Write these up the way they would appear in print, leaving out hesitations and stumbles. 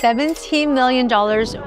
$17 million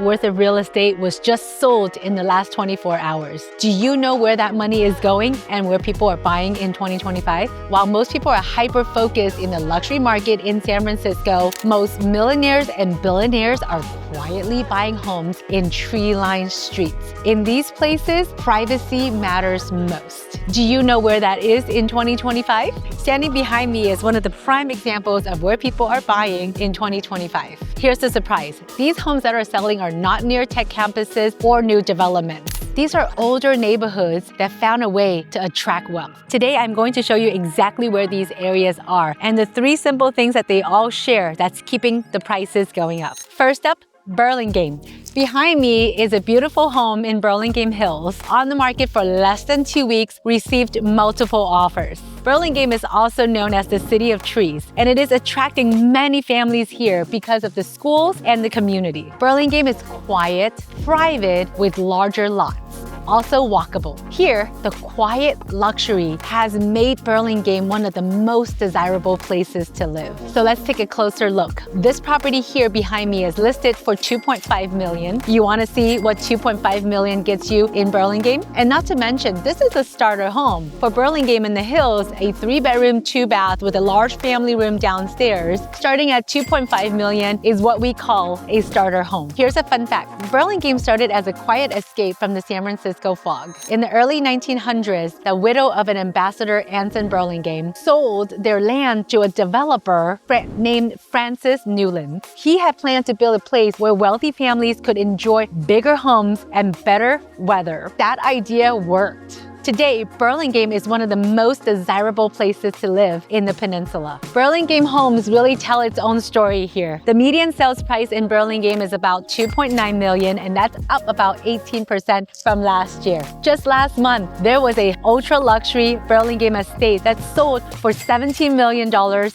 worth of real estate was just sold in the last 24 hours. Do you know where that money is going and where people are buying in 2025? While most people are hyper-focused in the luxury market in San Francisco, most millionaires and billionaires are quietly buying homes in tree-lined streets. In these places, privacy matters most. Do you know where that is in 2025? Standing behind me is one of the prime examples of where people are buying in 2025. Here's the surprise. These homes that are selling are not near tech campuses or new developments. These are older neighborhoods that found a way to attract wealth. Today, I'm going to show you exactly where these areas are and the 3 simple things that they all share that's keeping the prices going up. First up, Burlingame. Behind me is a beautiful home in Burlingame Hills. On the market for less than 2 weeks, received multiple offers. Burlingame is also known as the City of Trees, and it is attracting many families here because of the schools and the community. Burlingame is quiet, private, with larger lots. Also walkable. Here, the quiet luxury has made Burlingame one of the most desirable places to live. So let's take a closer look. This property here behind me is listed for $2.5 million. You want to see what $2.5 million gets you in Burlingame? And not to mention, this is a starter home. For Burlingame in the Hills, a 3-bedroom, 2-bath with a large family room downstairs, starting at $2.5 million is what we call a starter home. Here's a fun fact. Burlingame started as a quiet escape from the San Francisco fog. In the early 1900s, the widow of an ambassador, Anson Burlingame, sold their land to a developer named Francis Newland. He had planned to build a place where wealthy families could enjoy bigger homes and better weather. That idea worked. Today, Burlingame is one of the most desirable places to live in the Peninsula. Burlingame homes really tell its own story here. The median sales price in Burlingame is about $2.9 million, and that's up about 18% from last year. Just last month, there was a ultra-luxury Burlingame estate that sold for $17 million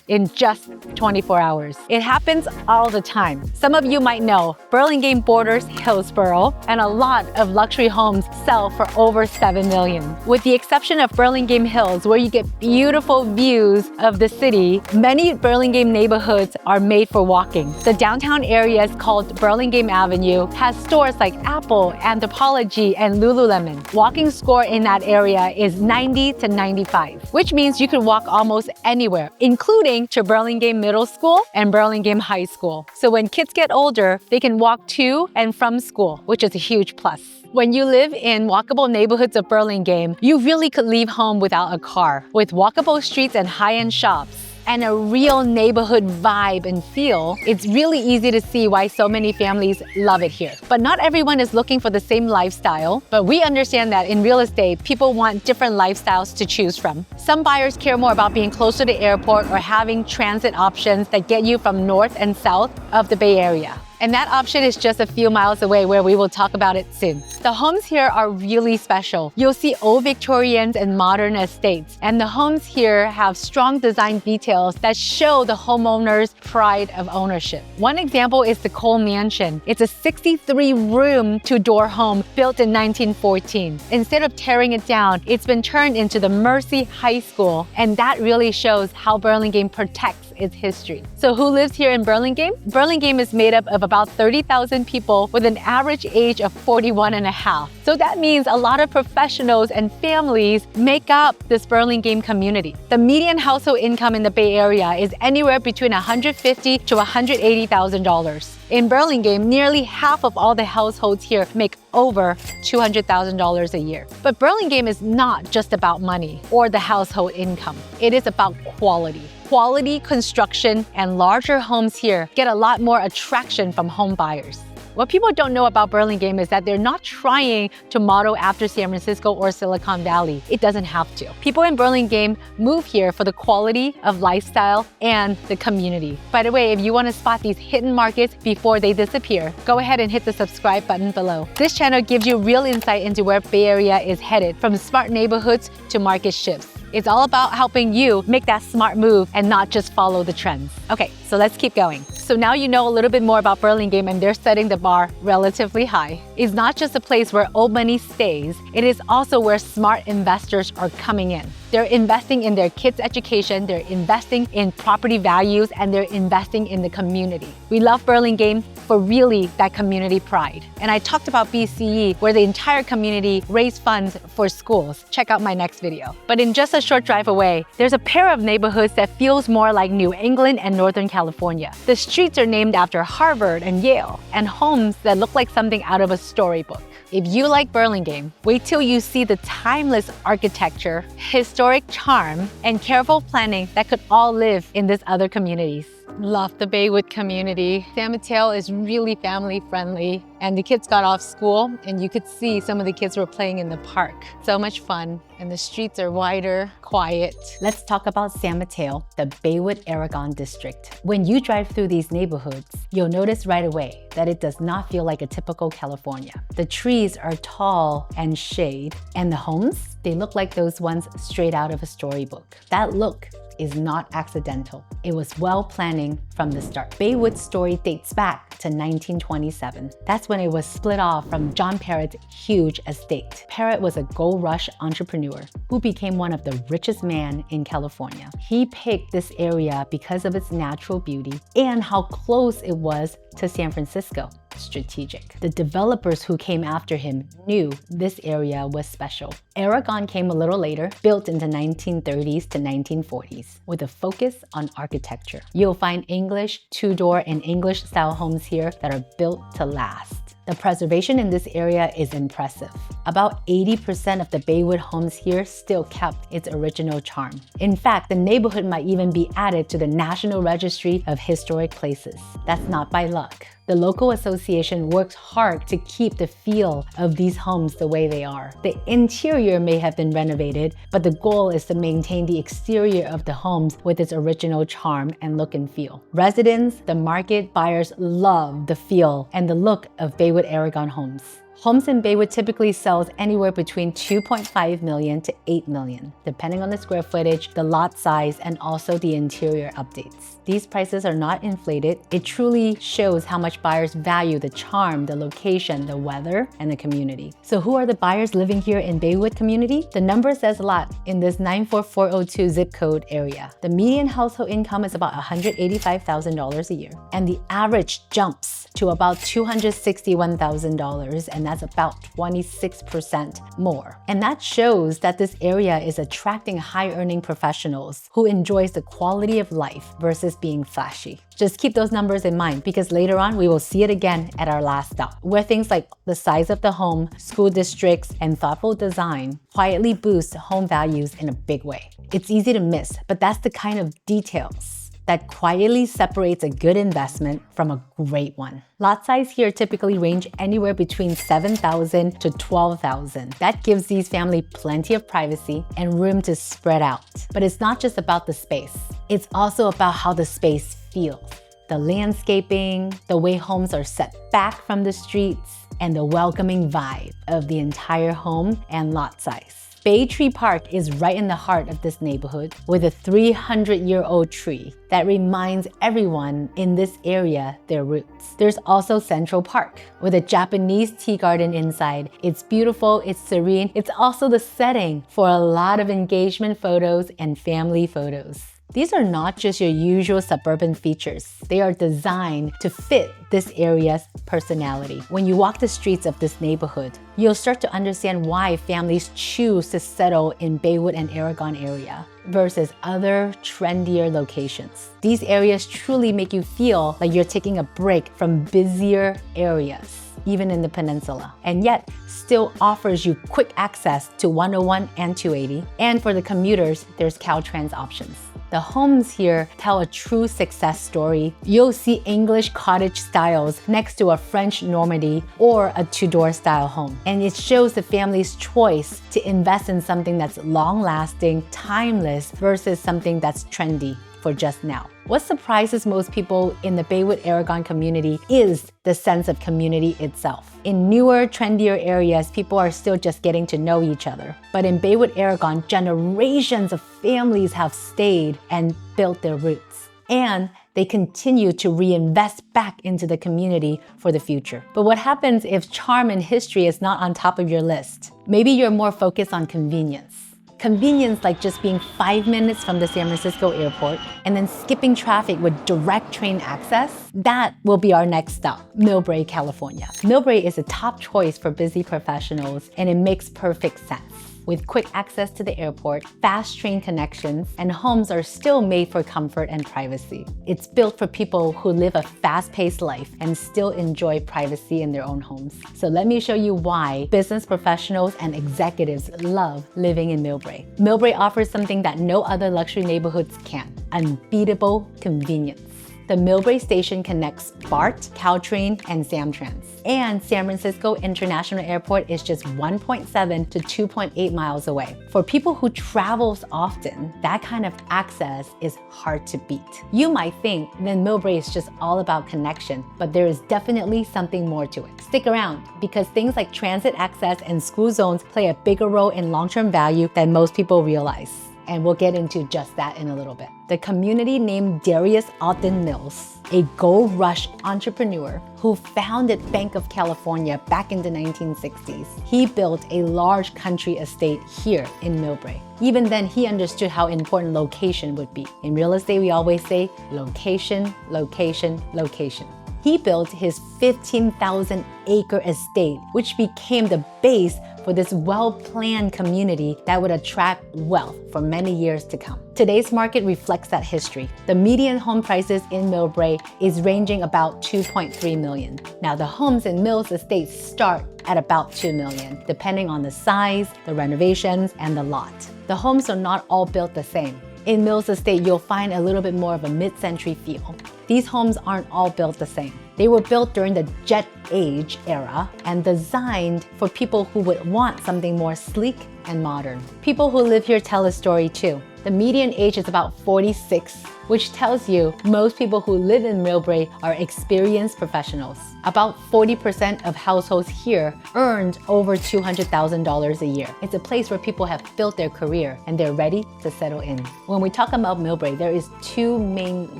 in just 24 hours. It happens all the time. Some of you might know, Burlingame borders Hillsborough, and a lot of luxury homes sell for over $7 million. With the exception of Burlingame Hills, where you get beautiful views of the city, many Burlingame neighborhoods are made for walking. The downtown area is called Burlingame Avenue, has stores like Apple, Anthropologie, and Lululemon. Walking score in that area is 90 to 95, which means you can walk almost anywhere, including to Burlingame Middle School and Burlingame High School. So when kids get older, they can walk to and from school, which is a huge plus. When you live in walkable neighborhoods of Burlingame, you really could leave home without a car. With walkable streets and high-end shops, and a real neighborhood vibe and feel, it's really easy to see why so many families love it here. But not everyone is looking for the same lifestyle, but we understand that in real estate, people want different lifestyles to choose from. Some buyers care more about being closer to the airport or having transit options that get you from north and south of the Bay Area. And that option is just a few miles away, where we will talk about it soon. The homes here are really special. You'll see old Victorians and modern estates. And the homes here have strong design details that show the homeowner's pride of ownership. One example is the Cole Mansion. It's a 63-room, 2-door home built in 1914. Instead of tearing it down, it's been turned into the Mercy High School. And that really shows how Burlingame protects its history. So who lives here in Burlingame? Burlingame is made up of about 30,000 people with an average age of 41 and a half. So that means a lot of professionals and families make up this Burlingame community. The median household income in the Bay Area is anywhere between $150,000 to $180,000. In Burlingame, nearly half of all the households here make over $200,000 a year. But Burlingame is not just about money or the household income. It is about quality. Quality construction and larger homes here get a lot more attraction from home buyers. What people don't know about Burlingame is that they're not trying to model after San Francisco or Silicon Valley. It doesn't have to. People in Burlingame move here for the quality of lifestyle and the community. By the way, if you want to spot these hidden markets before they disappear, go ahead and hit the subscribe button below. This channel gives you real insight into where Bay Area is headed, from smart neighborhoods to market shifts. It's all about helping you make that smart move and not just follow the trends. Okay, so let's keep going. So now you know a little bit more about Burlingame, and they're setting the bar relatively high. It's not just a place where old money stays, it is also where smart investors are coming in. They're investing in their kids' education, they're investing in property values, and they're investing in the community. We love Burlingame for really that community pride. And I talked about BCE, where the entire community raised funds for schools. Check out my next video. But in just a short drive away, there's a pair of neighborhoods that feels more like New England and Northern California. The streets are named after Harvard and Yale, and homes that look like something out of a storybook. If you like Burlingame, wait till you see the timeless architecture, historic charm, and careful planning that could all live in these other communities. Love the Baywood community. San Mateo is really family friendly, and the kids got off school and you could see some of the kids were playing in the park. So much fun, and the streets are wider, quiet. Let's talk about San Mateo, the Baywood Aragon district. When you drive through these neighborhoods, you'll notice right away that it does not feel like a typical California. The trees are tall and shade, and the homes, they look like those ones straight out of a storybook. That look is not accidental. It was well planning from the start. Baywood's story dates back to 1927. That's when it was split off from John Parrott's huge estate. Parrott was a gold rush entrepreneur who became one of the richest men in California. He picked this area because of its natural beauty and how close it was to San Francisco. Strategic. The developers who came after him knew this area was special. Aragon came a little later, built in the 1930s to 1940s, with a focus on architecture. You'll find English, two-door, and English-style homes here that are built to last. The preservation in this area is impressive. About 80% of the Baywood homes here still kept its original charm. In fact, the neighborhood might even be added to the National Registry of Historic Places. That's not by luck. The local association works hard to keep the feel of these homes the way they are. The interior may have been renovated, but the goal is to maintain the exterior of the homes with its original charm and look and feel. Residents, the market, buyers love the feel and the look of Baywood Aragon homes. Homes in Baywood typically sells anywhere between $2.5 million to $8 million, depending on the square footage, the lot size, and also the interior updates. These prices are not inflated. It truly shows how much buyers value the charm, the location, the weather, and the community. So who are the buyers living here in Baywood community? The number says a lot in this 94402 zip code area. The median household income is about $185,000 a year, and the average jumps to about $261,000, and that's about 26% more. And that shows that this area is attracting high-earning professionals who enjoys the quality of life versus being flashy. Just keep those numbers in mind because later on we will see it again at our last stop, where things like the size of the home, school districts, and thoughtful design quietly boost home values in a big way. It's easy to miss, but that's the kind of details that quietly separates a good investment from a great one. Lot size here typically range anywhere between 7,000 to 12,000. That gives these families plenty of privacy and room to spread out. But it's not just about the space. It's also about how the space feels. The landscaping, the way homes are set back from the streets, and the welcoming vibe of the entire home and lot size. Bay Tree Park is right in the heart of this neighborhood with a 300-year-old tree that reminds everyone in this area their roots. There's also Central Park with a Japanese tea garden inside. It's beautiful, it's serene. It's also the setting for a lot of engagement photos and family photos. These are not just your usual suburban features. They are designed to fit this area's personality. When you walk the streets of this neighborhood, you'll start to understand why families choose to settle in Baywood and Aragon area versus other trendier locations. These areas truly make you feel like you're taking a break from busier areas, even in the Peninsula, and yet still offers you quick access to 101 and 280. And for the commuters, there's Caltrans options. The homes here tell a true success story. You'll see English cottage styles next to a French Normandy or a two-door style home. And it shows the family's choice to invest in something that's long-lasting, timeless, versus something that's trendy for just now. What surprises most people in the Baywood Aragon community is the sense of community itself. In newer, trendier areas, people are still just getting to know each other. But in Baywood Aragon, generations of families have stayed and built their roots. And they continue to reinvest back into the community for the future. But what happens if charm and history is not on top of your list? Maybe you're more focused on convenience. Convenience like just being 5 minutes from the San Francisco airport and then skipping traffic with direct train access, that will be our next stop, Millbrae, California. Millbrae is a top choice for busy professionals, and it makes perfect sense. With quick access to the airport, fast train connections, and homes are still made for comfort and privacy. It's built for people who live a fast-paced life and still enjoy privacy in their own homes. So let me show you why business professionals and executives love living in Millbrae. Millbrae offers something that no other luxury neighborhoods can: unbeatable convenience. The Millbrae station connects BART, Caltrain, and Samtrans. And San Francisco International Airport is just 1.7 to 2.8 miles away. For people who travel often, that kind of access is hard to beat. You might think then Millbrae is just all about connection, but there is definitely something more to it. Stick around, because things like transit access and school zones play a bigger role in long-term value than most people realize. And we'll get into just that in a little bit. The community named Darius Alton Mills, a gold rush entrepreneur who founded Bank of California back in the 1960s. He built a large country estate here in Millbrae. Even then, he understood how important location would be. In real estate, we always say location, location, location. He built his 15,000-acre estate, which became the base for this well-planned community that would attract wealth for many years to come. Today's market reflects that history. The median home prices in Millbrae is ranging about $2.3 million. Now, the homes in Mills Estate start at about $2 million, depending on the size, the renovations, and the lot. The homes are not all built the same. In Mills Estate, you'll find a little bit more of a mid-century feel. These homes aren't all built the same. They were built during the Jet Age era and designed for people who would want something more sleek and modern. People who live here tell a story too. The median age is about 46, which tells you most people who live in Millbrae are experienced professionals. About 40% of households here earned over $200,000 a year. It's a place where people have built their career and they're ready to settle in. When we talk about Millbrae, there is two main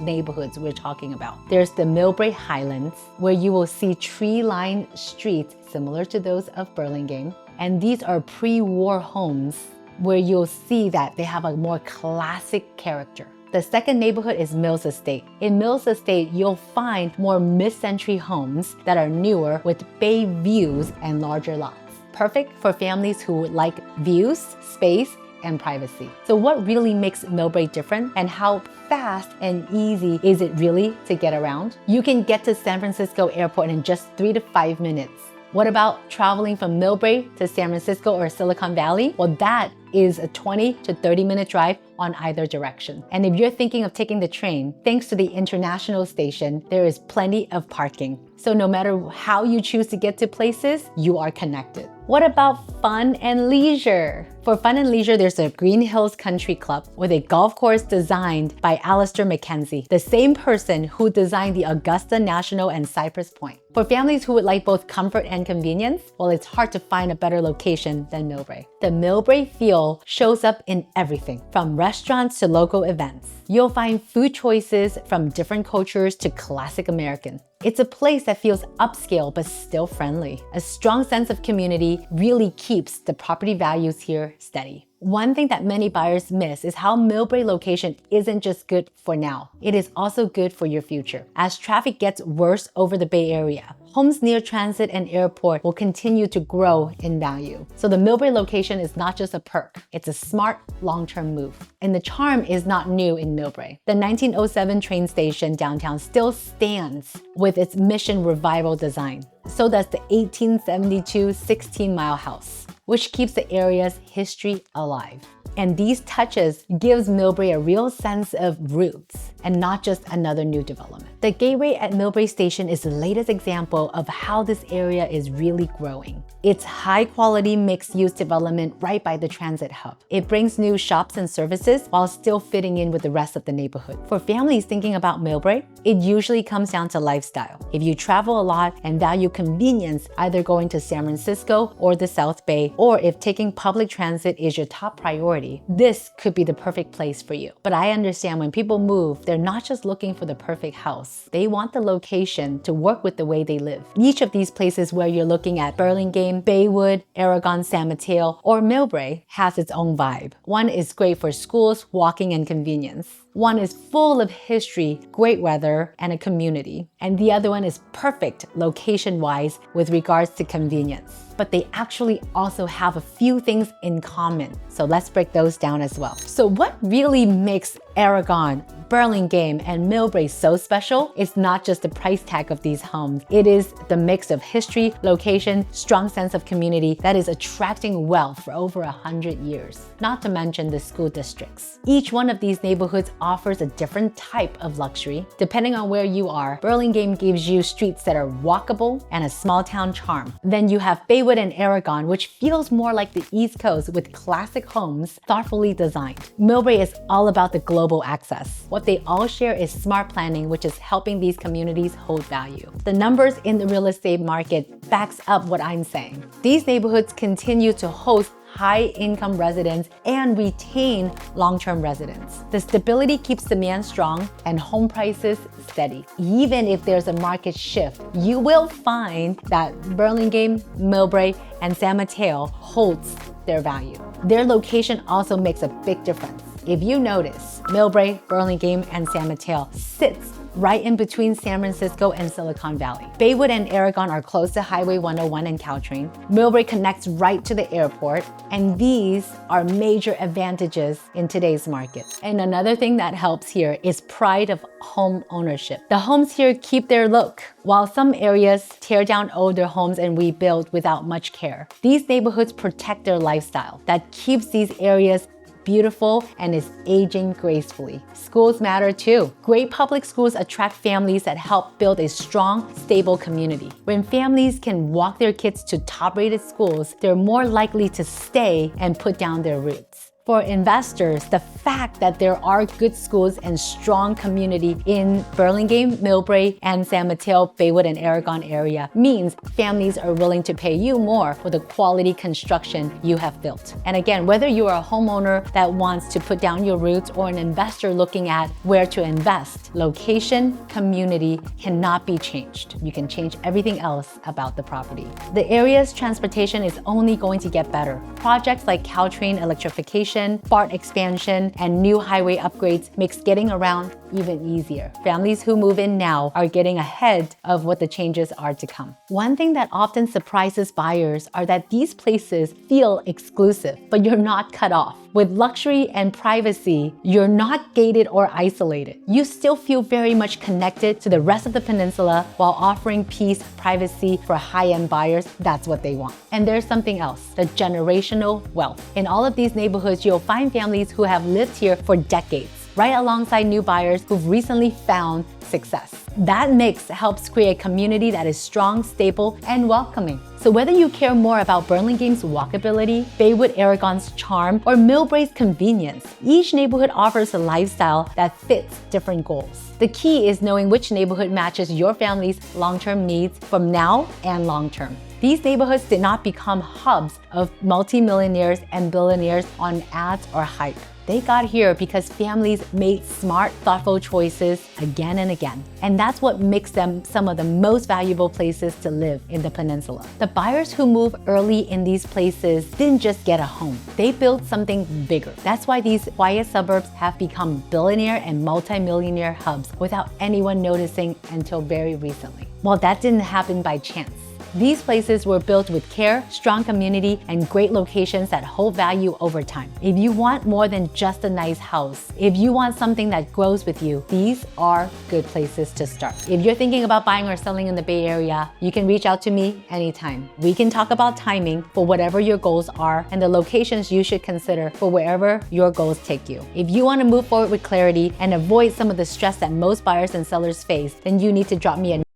neighborhoods we're talking about. There's the Millbrae Highlands, where you will see tree-lined streets similar to those of Burlingame. And these are pre-war homes where you'll see that they have a more classic character. The second neighborhood is Mills Estate. In Mills Estate, you'll find more mid-century homes that are newer with bay views and larger lots. Perfect for families who like views, space, and privacy. So what really makes Millbrae different, and how fast and easy is it really to get around? You can get to San Francisco Airport in just 3 to 5 minutes. What about traveling from Millbrae to San Francisco or Silicon Valley? Well, that is a 20 to 30 minute drive on either direction. And if you're thinking of taking the train, thanks to the international station, there is plenty of parking. So no matter how you choose to get to places, you are connected. What about fun and leisure? For fun and leisure, there's a Green Hills Country Club with a golf course designed by Alistair McKenzie, the same person who designed the Augusta National and Cypress Point. For families who would like both comfort and convenience, well, it's hard to find a better location than Millbrae. The Millbrae feel shows up in everything, from restaurants to local events. You'll find food choices from different cultures to classic American. It's a place that feels upscale but still friendly. A strong sense of community really keeps the property values here steady. One thing that many buyers miss is how Millbrae location isn't just good for now. It is also good for your future. As traffic gets worse over the Bay Area, homes near transit and airport will continue to grow in value. So the Millbrae location is not just a perk, it's a smart long-term move. And the charm is not new in Millbrae. The 1907 train station downtown still stands with its Mission Revival design. So does the 1872 16-mile house, which keeps the area's history alive. And these touches gives Millbrae a real sense of roots and not just another new development. The gateway at Millbrae Station is the latest example of how this area is really growing. It's high-quality mixed-use development right by the transit hub. It brings new shops and services while still fitting in with the rest of the neighborhood. For families thinking about Millbrae, it usually comes down to lifestyle. If you travel a lot and value convenience, either going to San Francisco or the South Bay, or if taking public transit is your top priority, this could be the perfect place for you. But I understand when people move, they're not just looking for the perfect house. They want the location to work with the way they live. Each of these places where you're looking at Burlingame, Baywood, Aragon, San Mateo, or Millbrae has its own vibe. One is great for schools, walking, and convenience. One is full of history, great weather, and a community. And the other one is perfect location-wise with regards to convenience. But they actually also have a few things in common. So let's break those down as well. So what really makes Aragon, Burlingame, and Millbrae so special is not just the price tag of these homes. It is the mix of history, location, strong sense of community that is attracting wealth for over 100 years. Not to mention the school districts. Each one of these neighborhoods offers a different type of luxury. Depending on where you are, Burlingame gives you streets that are walkable and a small town charm. Then you have Baywood and Aragon, which feels more like the East Coast with classic homes thoughtfully designed. Millbrae is all about the global access. What they all share is smart planning, which is helping these communities hold value. The numbers in the real estate market backs up what I'm saying. These neighborhoods continue to host high-income residents and retain long-term residents. The stability keeps demand strong and home prices steady. Even if there's a market shift, you will find that Burlingame, Millbrae, and San Mateo holds their value. Their location also makes a big difference. If you notice, Millbrae, Burlingame, and San Mateo sits right in between San Francisco and Silicon Valley. Baywood and Aragon are close to Highway 101 and Caltrain. Millbrae connects right to the airport, and these are major advantages in today's market. And another thing that helps here is pride of home ownership. The homes here keep their look, while some areas tear down older homes and rebuild without much care. These neighborhoods protect their lifestyle that keeps these areas beautiful and is aging gracefully. Schools matter too. Great public schools attract families that help build a strong, stable community. When families can walk their kids to top-rated schools, they're more likely to stay and put down their roots. For investors, the fact that there are good schools and strong community in Burlingame, Millbrae, and San Mateo, Baywood, and Aragon area means families are willing to pay you more for the quality construction you have built. And again, whether you are a homeowner that wants to put down your roots or an investor looking at where to invest, location, community cannot be changed. You can change everything else about the property. The area's transportation is only going to get better. Projects like Caltrain electrification, BART expansion, and new highway upgrades makes getting around even easier. Families who move in now are getting ahead of what the changes are to come. One thing that often surprises buyers are that these places feel exclusive, but you're not cut off. With luxury and privacy, you're not gated or isolated. You still feel very much connected to the rest of the peninsula while offering peace, privacy for high-end buyers. That's what they want. And there's something else, the generational wealth. In all of these neighborhoods, you'll find families who have lived here for decades, right alongside new buyers who've recently found success. That mix helps create a community that is strong, stable, and welcoming. So whether you care more about Burlingame's walkability, Baywood Aragon's charm, or Millbrae's convenience, each neighborhood offers a lifestyle that fits different goals. The key is knowing which neighborhood matches your family's long-term needs from now and long-term. These neighborhoods did not become hubs of multimillionaires and billionaires on ads or hype. They got here because families made smart, thoughtful choices again and again. And that's what makes them some of the most valuable places to live in the peninsula. The buyers who move early in these places didn't just get a home. They built something bigger. That's why these quiet suburbs have become billionaire and multimillionaire hubs without anyone noticing until very recently. Well, that didn't happen by chance. These places were built with care, strong community, and great locations that hold value over time. If you want more than just a nice house, if you want something that grows with you, these are good places to start. If you're thinking about buying or selling in the Bay Area, you can reach out to me anytime. We can talk about timing for whatever your goals are and the locations you should consider for wherever your goals take you. If you want to move forward with clarity and avoid some of the stress that most buyers and sellers face, then you need to drop me a